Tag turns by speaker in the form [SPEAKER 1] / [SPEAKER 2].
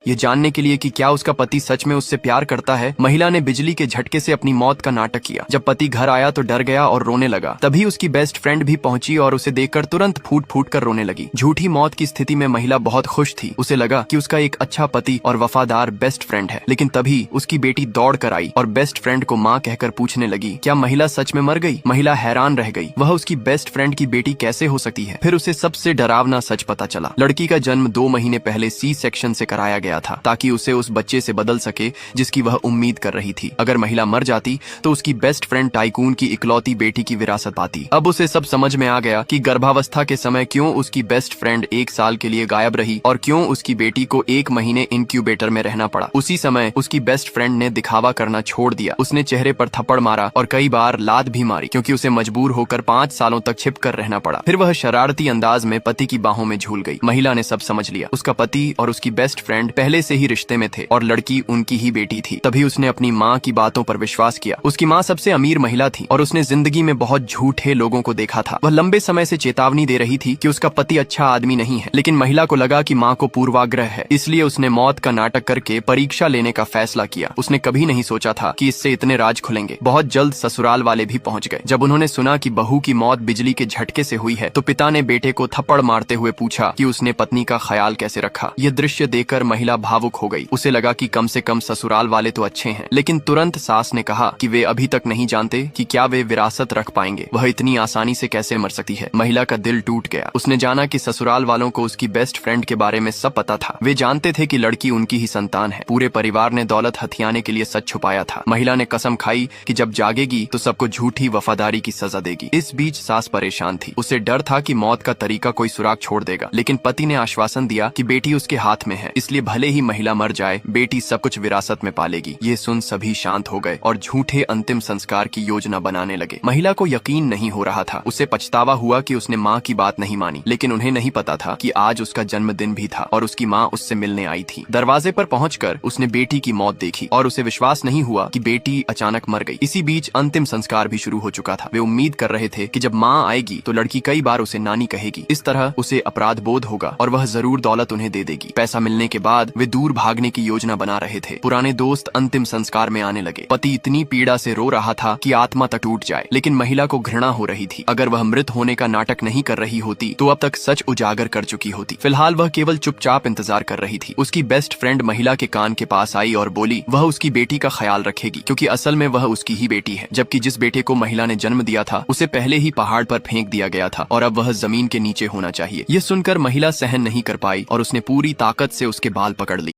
[SPEAKER 1] ये जानने के लिए कि क्या उसका पति सच में उससे प्यार करता है, महिला ने बिजली के झटके से अपनी मौत का नाटक किया। जब पति घर आया तो डर गया और रोने लगा। तभी उसकी बेस्ट फ्रेंड भी पहुंची और उसे देखकर तुरंत फूट फूट कर रोने लगी। झूठी मौत की स्थिति में महिला बहुत खुश थी। उसे लगा कि उसका एक अच्छा पति और वफादार बेस्ट फ्रेंड है। लेकिन तभी उसकी बेटी दौड़ कर आई और बेस्ट फ्रेंड को माँ कहकर पूछने लगी, क्या महिला सच में मर गई? महिला हैरान रह गई, वह उसकी बेस्ट फ्रेंड की बेटी कैसे हो सकती है? फिर उसे सबसे डरावना सच पता चला। लड़की का जन्म 2 महीने पहले सी सेक्शन से कराया गया था ताकि उसे उस बच्चे से बदल सके जिसकी वह उम्मीद कर रही थी। अगर महिला मर जाती तो उसकी बेस्ट फ्रेंड टाइकून की इकलौती बेटी की विरासत पाती। अब उसे सब समझ में आ गया कि गर्भावस्था के समय क्यों उसकी बेस्ट फ्रेंड 1 साल के लिए गायब रही और क्यों उसकी बेटी को 1 महीने इनक्यूबेटर में रहना पड़ा। उसी समय उसकी बेस्ट फ्रेंड ने दिखावा करना छोड़ दिया। उसने चेहरे पर थप्पड़ मारा और कई बार लात भी मारी क्योंकि उसे मजबूर होकर 5 सालों तक छिप कर रहना पड़ा। फिर वह शरारती अंदाज में पति की बाहों में झूल गई। महिला ने सब समझ लिया। उसका पति और उसकी बेस्ट फ्रेंड पहले से ही रिश्ते में थे और लड़की उनकी ही बेटी थी। तभी उसने अपनी माँ की बातों पर विश्वास किया। उसकी माँ सबसे अमीर महिला थी और उसने जिंदगी में बहुत झूठे लोगों को देखा था। वह लंबे समय से चेतावनी दे रही थी कि उसका पति अच्छा आदमी नहीं है, लेकिन महिला को लगा कि माँ को पूर्वाग्रह है, इसलिए उसने मौत का नाटक करके परीक्षा लेने का फैसला किया। उसने कभी नहीं सोचा था कि इससे इतने राज खुलेंगे। बहुत जल्द ससुराल वाले भी पहुंच गए। जब उन्होंने सुना कि बहू की मौत बिजली के झटके से हुई है तो पिता ने बेटे को थप्पड़ मारते हुए पूछा कि उसने पत्नी का ख्याल कैसे रखा। यह दृश्य देखकर महिला भावुक हो गई। उसे लगा कि कम से कम ससुराल वाले तो अच्छे हैं, लेकिन तुरंत सास ने कहा कि वे अभी तक नहीं जानते कि क्या वे विरासत रख पाएंगे। वह इतनी आसानी से कैसे मर सकती है? महिला का दिल टूट गया। उसने जाना कि ससुराल वालों को उसकी बेस्ट फ्रेंड के बारे में सब पता था। वे जानते थे कि लड़की उनकी ही संतान है। पूरे परिवार ने दौलत हथियाने के लिए सच छुपाया था। महिला ने कसम खाई कि जब जागेगी तो सबको झूठी वफादारी की सजा देगी। इस बीच सास परेशान थी। उसे डर था कि मौत का तरीका कोई सुराग छोड़ देगा, लेकिन पति ने आश्वासन दिया कि बेटी उसके हाथ में है, इसलिए भले ही महिला मर जाए, बेटी सब कुछ विरासत में पालेगी। ये सुन सभी शांत हो गए और झूठे अंतिम संस्कार की योजना बनाने लगे। महिला को यकीन नहीं हो रहा था। उसे पछतावा हुआ कि उसने माँ की बात नहीं मानी, लेकिन उन्हें नहीं पता था कि आज उसका जन्मदिन भी था और उसकी माँ उससे मिलने आई थी। दरवाजे पर पहुंचकर उसने बेटी की मौत देखी और उसे विश्वास नहीं हुआ कि बेटी अचानक मर गई। इसी बीच अंतिम संस्कार भी शुरू हो चुका था। वे उम्मीद कर रहे थे कि जब माँ आएगी तो लड़की कई बार उसे नानी कहेगी। इस तरह उसे अपराध बोध होगा और वह जरूर दौलत उन्हें दे देगी। पैसा मिलने के बाद वे दूर भागने की योजना बना रहे थे। पुराने दोस्त अंतिम संस्कार में आने लगे। पति इतनी पीड़ा से रो रहा था कि आत्मा तक टूट जाए, लेकिन महिला को घृणा हो रही थी। अगर वह मृत होने का नाटक नहीं कर रही होती तो अब तक सच उजागर कर चुकी होती। फिलहाल वह केवल चुपचाप इंतजार कर रही थी। उसकी बेस्ट फ्रेंड महिला के कान के पास आई और बोली वह उसकी बेटी का ख्याल रखेगी, क्योंकि असल में वह उसकी ही बेटी है। जबकि जिस बेटे को महिला ने जन्म दिया था उसे पहले ही पहाड़ पर फेंक दिया गया था और अब वह जमीन के नीचे होना चाहिए। यह सुनकर महिला सहन नहीं कर पाई और उसने पूरी ताकत से उसके बाल पकड़ ली।